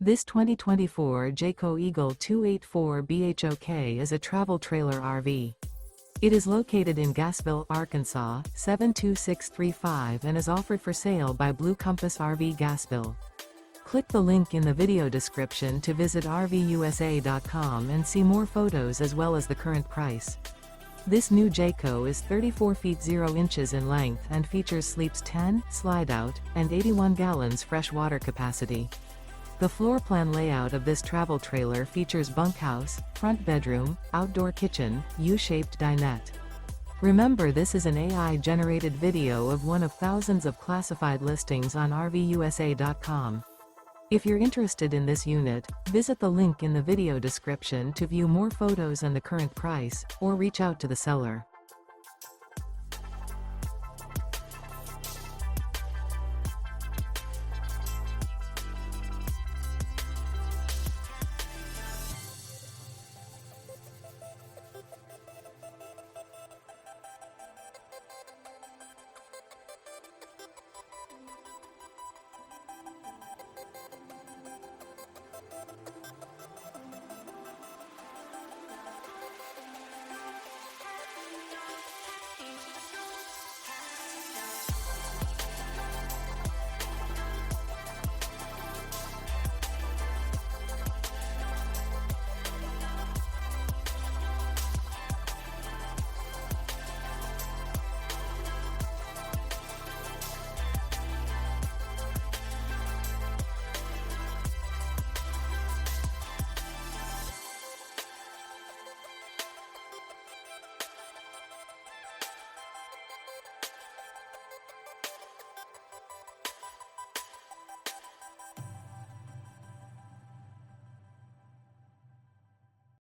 This 2024 Jayco Eagle 284 BHOK is a travel trailer RV. It is located in Gassville, Arkansas, 72635 and is offered for sale by Blue Compass RV Gassville. Click the link in the video description to visit RVUSA.com and see more photos as well as the current price. This new Jayco is 34 feet 0 inches in length and features sleeps 10, Slideout, and 81 gallons fresh water capacity. The floor plan layout of this travel trailer features bunkhouse, front bedroom, outdoor kitchen, U-shaped dinette. Remember, this is an AI-generated video of one of thousands of classified listings on RVUSA.com. If you're interested in this unit, visit the link in the video description to view more photos and the current price, or reach out to the seller.